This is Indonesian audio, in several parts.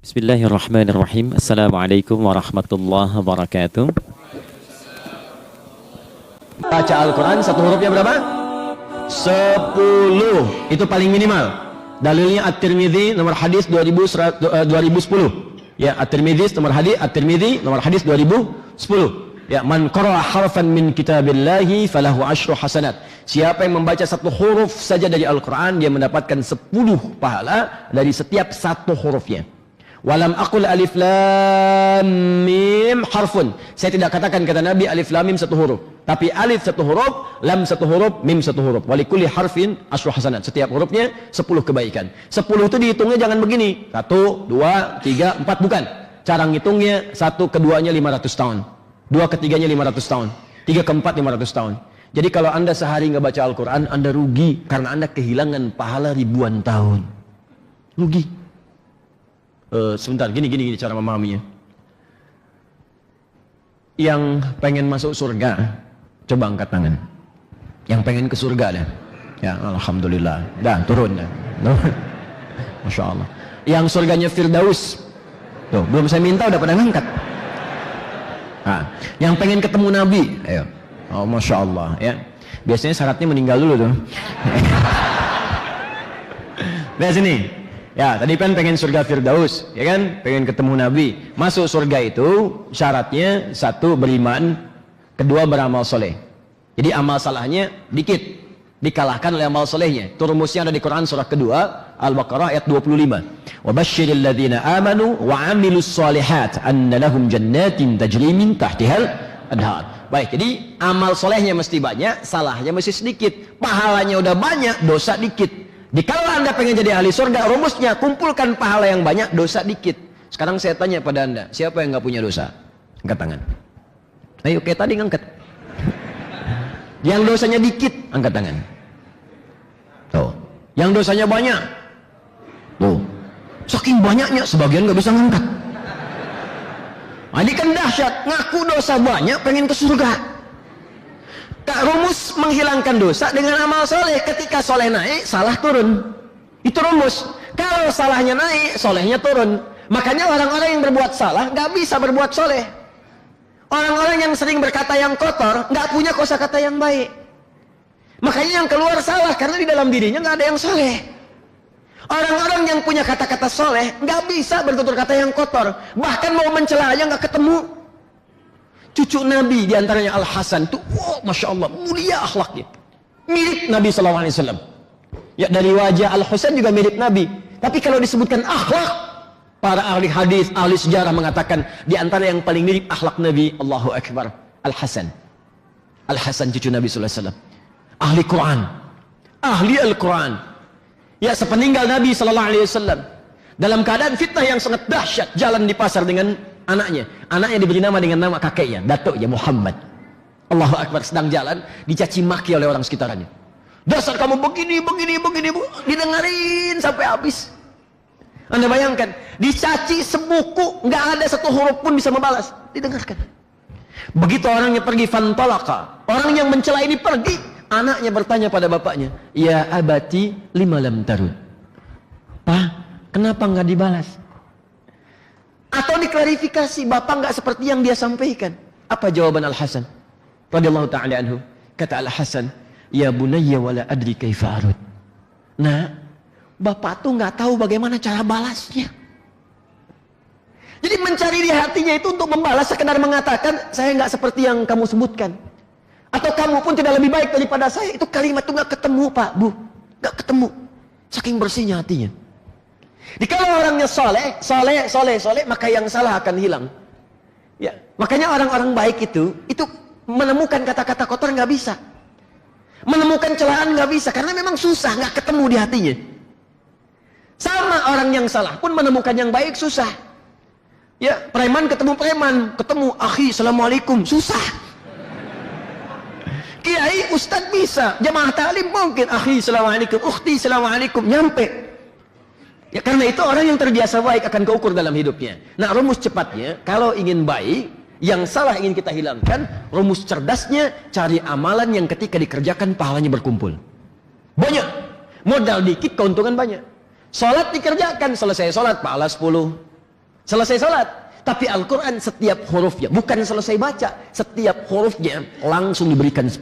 Bismillahirrahmanirrahim. Assalamualaikum warahmatullahi wabarakatuh. Baca Al-Quran satu hurufnya berapa? 10. Itu paling minimal. Dalilnya At-Tirmidzi nomor hadis 2010. Ya, At-Tirmidzi nomor hadis At-Tirmidzi nomor hadis 2010. Ya, man qara'a harfan min kitabillahi falahu asyru hasanat. Siapa yang membaca satu huruf saja dari Al-Quran, dia mendapatkan 10 pahala dari setiap satu hurufnya. Walam aqul alif lam mim harfun. Saya tidak katakan kata Nabi alif lam mim satu huruf, tapi alif satu huruf, lam satu huruf, mim satu huruf. Walikulli harfin asyru hasanat. Setiap hurufnya 10 kebaikan. 10 itu dihitungnya jangan begini. 1, 2, 3, 4 bukan. Cara ngitungnya 1 keduanya 500 tahun. 2 ketiganya 500 tahun. 3 keempat 500 tahun. Jadi kalau Anda sehari nggak baca Al-Quran, Anda rugi karena Anda kehilangan pahala ribuan tahun. Rugi. Sebentar, gini cara memahaminya. Yang pengen masuk surga, coba angkat tangan. Yang pengen ke surga dah. Ya, alhamdulillah. Dah, turun dah. Masya Allah. Yang surganya Firdaus. Tuh, belum saya minta udah pada ngangkat. Nah, yang pengen ketemu Nabi, ayo. Oh, Masya Allah, ya. Biasanya syaratnya meninggal dulu tuh. Lihat sini. Ya, tadi kan pengen surga Firdaus, ya kan? Pengen ketemu Nabi. Masuk surga itu syaratnya 1 beriman, 2 beramal soleh. Jadi amal salahnya dikit, dikalahkan oleh amal solehnya. Itu rumusnya ada di Quran surah kedua Al-Baqarah ayat 25. Wa basyiril ladzina amanu wa 'amilus shalihat anna lahum jannatin tajri min tahtihal anhar. Baik, jadi amal solehnya mesti banyak, salahnya mesti sedikit. Pahalanya udah banyak, dosa dikit. Kalau Anda pengen jadi ahli surga, rumusnya kumpulkan pahala yang banyak, dosa dikit. Sekarang saya tanya pada Anda, siapa yang nggak punya dosa? Angkat tangan. Ayo, kayak tadi ngangkat. Yang dosanya dikit, angkat tangan. Tuh. Yang dosanya banyak. Tuh. Saking banyaknya, sebagian nggak bisa ngangkat. Nah, ini kan dahsyat. Ngaku dosa banyak, pengen ke surga. Rumus menghilangkan dosa dengan amal soleh. Ketika soleh naik, salah turun. Itu rumus. Kalau salahnya naik, solehnya turun. Makanya orang-orang yang berbuat salah nggak bisa berbuat soleh. Orang-orang yang sering berkata yang kotor nggak punya kosakata yang baik. Makanya yang keluar salah karena di dalam dirinya nggak ada yang soleh. Orang-orang yang punya kata-kata soleh nggak bisa bertutur kata yang kotor. Bahkan mau mencela aja nggak ketemu. Cucu Nabi diantaranya Al-Hasan tuh, wow, Masya Allah, mulia akhlaknya, mirip Nabi SAW. Ya, dari wajah Al-Husain juga mirip Nabi. Tapi kalau disebutkan akhlak, para ahli hadis, ahli sejarah mengatakan diantara yang paling mirip akhlak Nabi, Allahu Akbar, Al-Hasan. Al-Hasan cucu Nabi SAW, ahli Quran, ahli Al-Quran. Ya, sepeninggal Nabi SAW, dalam keadaan fitnah yang sangat dahsyat, jalan di pasar dengan anaknya diberi nama dengan nama kakeknya, datuknya Muhammad. Allahu Akbar, sedang jalan dicaci maki oleh orang sekitarnya. Dasar kamu begini, didengarin sampai habis. Anda bayangkan, dicaci sebuku, nggak ada satu huruf pun bisa membalas, didengarkan. Begitu orangnya pergi, fantalaqa, orang yang mencela ini pergi, anaknya bertanya pada bapaknya, ya abati lima lam tarud. Pak, kenapa nggak dibalas? Atau diklarifikasi, bapak nggak seperti yang dia sampaikan. Apa jawaban Al-Hasan radhiyallahu ta'ala anhu? Kata Al-Hasan, ya bunayya wala adri kaifa arud. Nah, bapak tuh nggak tahu bagaimana cara balasnya. Jadi mencari di hatinya itu untuk membalas, sekedar mengatakan saya nggak seperti yang kamu sebutkan, atau kamu pun tidak lebih baik daripada saya. Itu kalimat itu nggak ketemu, Pak, Bu, nggak ketemu. Saking bersihnya hatinya. Di kalau orangnya soleh, maka yang salah akan hilang. Ya, makanya orang-orang baik itu menemukan kata-kata kotor nggak bisa, menemukan celaan nggak bisa, karena memang susah, nggak ketemu di hatinya. Sama orang yang salah pun menemukan yang baik susah. Ya, preman ketemu akhi, assalamualaikum, susah. Kiai, ustadz bisa, jamaah ta'lim mungkin, akhi, assalamualaikum, ukhti, assalamualaikum, nyampe. Ya, karena itu orang yang terbiasa baik akan keukur dalam hidupnya. Nah, rumus cepatnya, kalau ingin baik, yang salah ingin kita hilangkan, rumus cerdasnya, cari amalan yang ketika dikerjakan pahalanya berkumpul. Banyak. Modal dikit, keuntungan banyak. Salat dikerjakan, selesai salat, pahala 10. Selesai salat. Tapi Al-Quran setiap hurufnya, bukan selesai baca, setiap hurufnya langsung diberikan 10.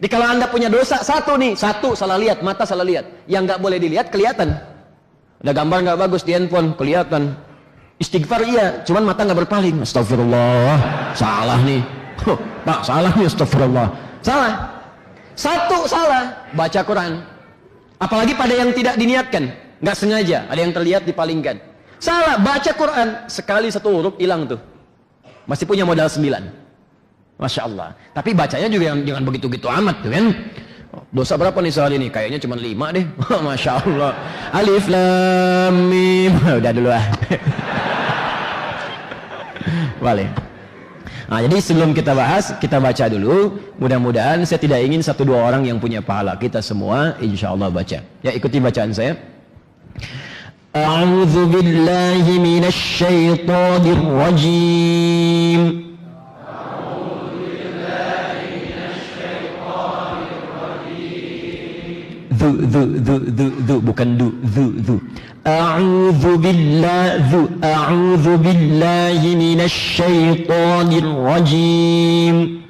Jadi kalau Anda punya dosa satu nih, satu salah lihat, mata salah lihat, yang nggak boleh dilihat kelihatan. Ada gambar nggak bagus di handphone, kelihatan. Istighfar iya, cuman mata nggak berpaling. Astagfirullah, salah nih. Pak, salah nih, astagfirullah. Salah. Satu salah, baca Quran. Apalagi pada yang tidak diniatkan, nggak sengaja, ada yang terlihat dipalingkan. Salah, baca Quran, sekali satu huruf hilang tuh. Masih punya modal 9. Masya Allah. Tapi bacanya juga jangan begitu-gitu amat tuh kan. Dosa berapa nih sehari ini? Kayaknya cuma 5 deh. Masya Allah. Alif Lam Mim. Udah dulu ah. Boleh. Nah, jadi sebelum kita bahas, kita baca dulu. Mudah-mudahan saya tidak ingin 1-2 orang yang punya pahala. Kita semua insya Allah baca. Ya, ikuti bacaan saya. A'udzu billahi minasy syaithanir rajim. Zu bukan du. A'udzu billahi minasy syaithanir rajim.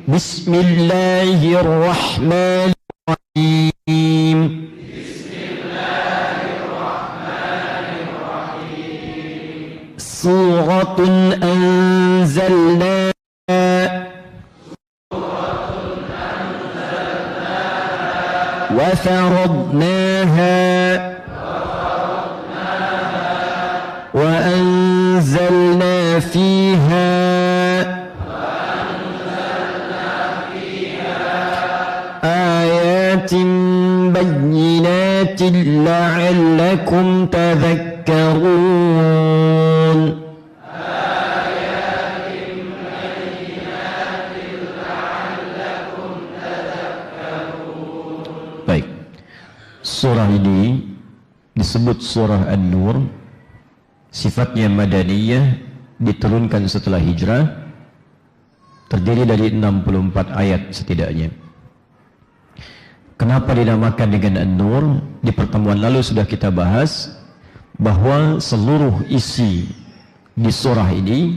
Bismillahirrahmanirrahim. Suratun anzalna wa faradnaha wa anzalna fiha بينات لعلكم تذكرون. Baik, surah ini disebut surah An-Nur, sifatnya madaniyah, diturunkan setelah hijrah, terdiri dari 64 ayat setidaknya. Kenapa dinamakan dengan An-Nur? Di pertemuan lalu sudah kita bahas bahwa seluruh isi di surah ini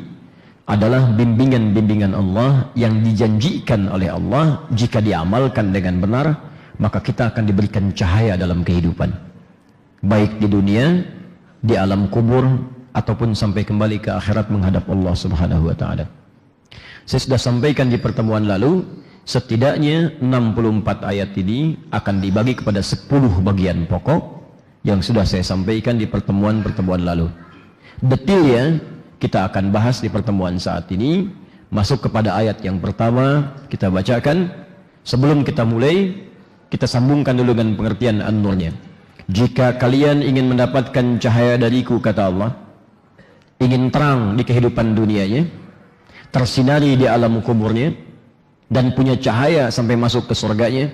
adalah bimbingan-bimbingan Allah yang dijanjikan oleh Allah. Jika diamalkan dengan benar, maka kita akan diberikan cahaya dalam kehidupan, baik di dunia, di alam kubur, ataupun sampai kembali ke akhirat menghadap Allah Subhanahu wa ta'ala. Saya sudah sampaikan di pertemuan lalu, setidaknya 64 ayat ini akan dibagi kepada 10 bagian pokok yang sudah saya sampaikan di pertemuan-pertemuan lalu. Detailnya kita akan bahas di pertemuan saat ini. Masuk kepada ayat yang pertama, kita bacakan. Sebelum kita mulai, kita sambungkan dulu dengan pengertian An-Nurnya. Jika kalian ingin mendapatkan cahaya dariku, kata Allah, ingin terang di kehidupan dunianya, tersinari di alam kuburnya, dan punya cahaya sampai masuk ke surganya,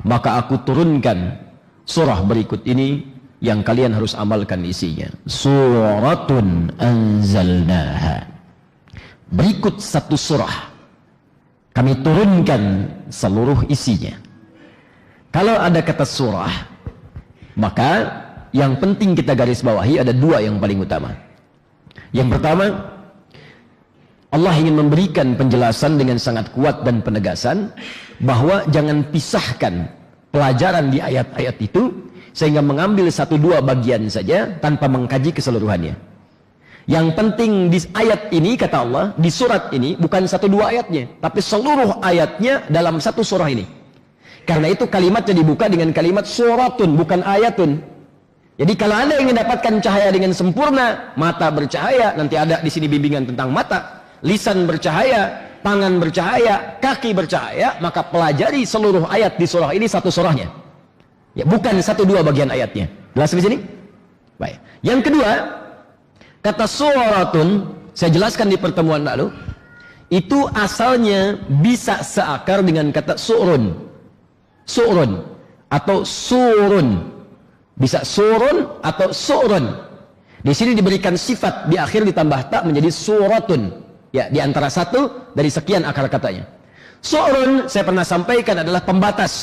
maka aku turunkan surah berikut ini yang kalian harus amalkan isinya. Suratun anzalnaha. Berikut satu surah kami turunkan seluruh isinya. Kalau ada kata surah, maka yang penting kita garis bawahi ada 2 yang paling utama. Yang pertama, Allah ingin memberikan penjelasan dengan sangat kuat dan penegasan bahwa jangan pisahkan pelajaran di ayat-ayat itu sehingga mengambil 1-2 bagian saja tanpa mengkaji keseluruhannya. Yang penting di ayat ini, kata Allah, di surat ini bukan 1-2 ayatnya, tapi seluruh ayatnya dalam satu surah ini. Karena itu kalimatnya dibuka dengan kalimat suratun, bukan ayatun. Jadi kalau Anda ingin dapatkan cahaya dengan sempurna, mata bercahaya, nanti ada di sini bimbingan tentang mata, lisan bercahaya, tangan bercahaya, kaki bercahaya, maka pelajari seluruh ayat di surah ini satu surahnya. Ya, bukan 1-2 bagian ayatnya. Jelas di sini? Baik. Yang kedua, kata suratun, saya jelaskan di pertemuan lalu, itu asalnya bisa seakar dengan kata su'run. Su'run atau surun. Bisa surun atau su'run. Di sini diberikan sifat, di akhir ditambah tak menjadi suratun. Ya, di antara satu dari sekian akar katanya. Su'run, saya pernah sampaikan, adalah pembatas.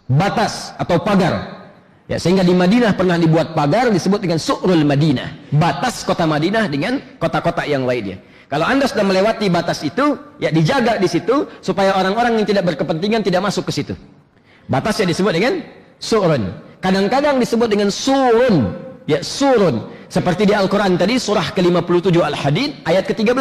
batas atau pagar. Ya, sehingga di Madinah pernah dibuat pagar disebut dengan Su'rul Madinah, batas kota Madinah dengan kota-kota yang lainnya. Kalau Anda sudah melewati batas itu, ya dijaga di situ supaya orang-orang yang tidak berkepentingan tidak masuk ke situ. Batasnya disebut dengan Su'run. Kadang-kadang disebut dengan Surun, ya Surun. Seperti di Al-Quran tadi surah ke-57 Al-Hadid ayat ke-13.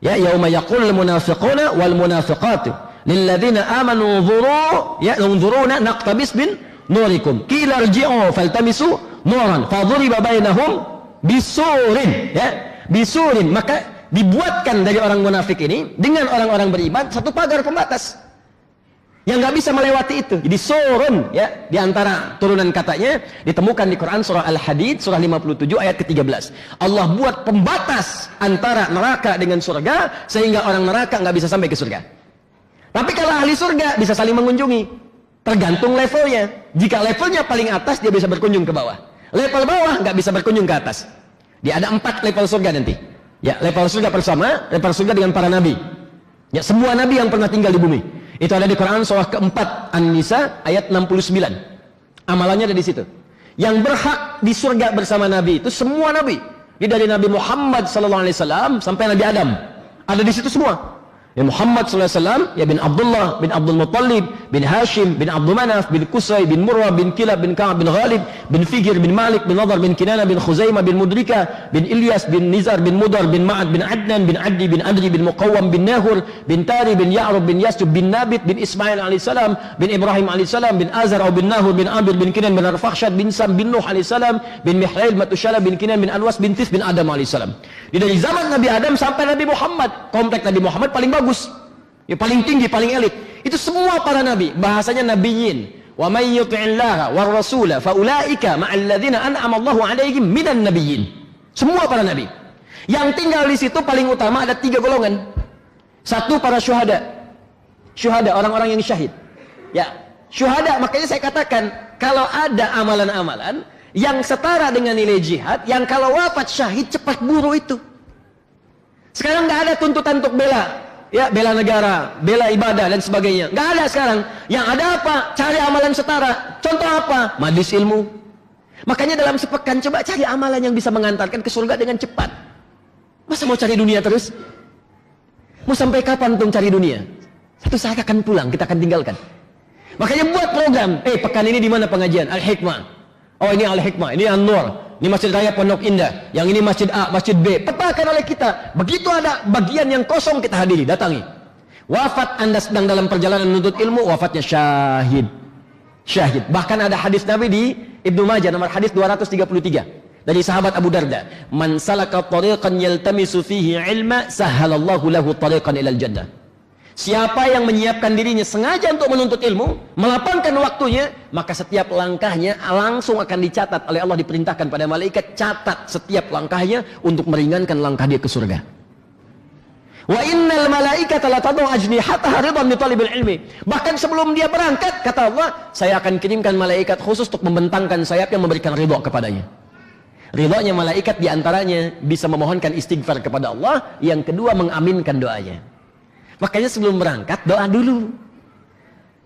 Ya, yauma yaqulul munafiquna wal munafiqatu lilladzina amanu unzuru ya unzuruna naqtabis bin nurikum qila irji'u faltamisu nuran fadhuriba bainahum bisurin, ya bisurin. Maka dibuatkan dari orang munafik ini dengan orang-orang beriman satu pagar pembatas yang nggak bisa melewati itu. Jadi surun, ya, di antara turunan katanya ditemukan di Quran surah Al-Hadid surah 57 ayat ke-13. Allah buat pembatas antara neraka dengan surga sehingga orang neraka nggak bisa sampai ke surga. Tapi kalau ahli surga bisa saling mengunjungi, tergantung levelnya. Jika levelnya paling atas dia bisa berkunjung ke bawah. Level bawah nggak bisa berkunjung ke atas. Dia ada 4 level surga nanti. Ya, level surga pertama, level surga dengan para nabi. Ya, semua nabi yang pernah tinggal di bumi. Itu ada di Quran surah keempat An-Nisa ayat 69. Amalannya ada di situ. Yang berhak di surga bersama Nabi itu semua Nabi. Dari Nabi Muhammad SAW sampai Nabi Adam. Ada di situ semua. Ya Muhammad SAW, ya bin Abdullah, bin Abdul Muttalib, bin Hashim, bin Abdul Manaf, bin Qusay, bin Murrah, bin Kilab, bin Ka'ab, bin Ghalib, bin Figir, bin Malik, bin Nadar, bin Kinana, bin Khuzaimah, bin Mudrika, bin Ilyas, bin Nizar, bin Mudar, bin Ma'ad, bin Adnan, bin Addi, bin Adri, bin Muqawwam, bin Nahur, bin Tari, bin Ya'rub, bin Yasub, bin Nabit, bin Ismail alaihissalam, bin Ibrahim alaihissalam, bin Azar, bin Nahur, bin Abir, bin Kinan, bin Arfakhshad, bin Sam, bin Nuh alaihissalam, bin Mihlail, Matushala, bin Kinan, bin Anwas, bin Tis, bin Adam alaihissalam. Dari zaman Nabi Adam sampai Nabi Muhammad, komplek Nabi Muhammad paling bagus. Ya, paling tinggi, paling elit. Itu semua para nabi. Bahasanya nabiyyin. Wa may yuti'illaha war rasula fa ulaika ma'al ladzina an'ama Allahu 'alaihim minan nabiyyin. Semua para nabi. Yang tinggal di situ paling utama ada 3 golongan. Satu, para syuhada. Syuhada, orang-orang yang syahid. Ya, syuhada, makanya saya katakan kalau ada amalan-amalan yang setara dengan nilai jihad, yang kalau wafat syahid cepat buru itu. Sekarang nggak ada tuntutan untuk bela. Ya, bela negara, bela ibadah dan sebagainya. Nggak ada sekarang. Yang ada apa? Cari amalan setara. Contoh apa? Majlis ilmu. Makanya dalam sepekan coba cari amalan yang bisa mengantarkan ke surga dengan cepat. Masa mau cari dunia terus? Mau sampai kapan tuh cari dunia? Satu saat akan pulang, kita akan tinggalkan. Makanya buat program. Pekan ini di mana pengajian? Al-Hikmah. Oh, ini Al-Hikmah, ini An-Nur. Ini Masjid Raya Pondok Indah, yang ini Masjid A, Masjid B. Petakan oleh kita. Begitu ada bagian yang kosong kita hadiri, datangi. Wafat Anda sedang dalam perjalanan menuntut ilmu, wafatnya syahid. Syahid. Bahkan ada hadis Nabi di Ibnu Majah nomor hadis 233 dari sahabat Abu Darda. Man salaka tariqan yaltamisu fihi ilma, sahhalallahu lahu tariqan ilal jannah. Siapa yang menyiapkan dirinya sengaja untuk menuntut ilmu, melapangkan waktunya, maka setiap langkahnya langsung akan dicatat oleh Allah, diperintahkan pada malaikat, catat setiap langkahnya untuk meringankan langkah dia ke surga. Wa innal malaikata la tad'u ajnihataha ridwan li talibil ilmi. Bahkan sebelum dia berangkat, kata Allah, saya akan kirimkan malaikat khusus untuk membentangkan sayapnya, memberikan ridha kepadanya. Ridhanya malaikat diantaranya bisa memohonkan istighfar kepada Allah, yang kedua mengaminkan doanya. Makanya sebelum berangkat doa dulu.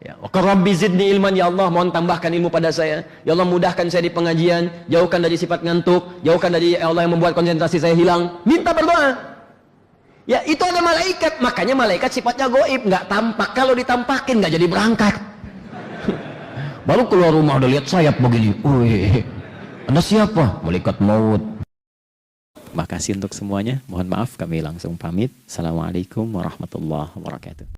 Ya, wa rabbi zidni ilman, ya Allah mohon tambahkan ilmu pada saya. Ya Allah mudahkan saya di pengajian, jauhkan dari sifat ngantuk, jauhkan dari ya Allah yang membuat konsentrasi saya hilang. Minta berdoa. Ya, itu ada malaikat. Makanya malaikat sifatnya gaib, nggak tampak. Kalau ditampakin nggak jadi berangkat. Baru keluar rumah udah lihat sayap begini. Wih, ada siapa? Malaikat maut. Terima kasih untuk semuanya. Mohon maaf kami langsung pamit. Assalamualaikum warahmatullahi wabarakatuh.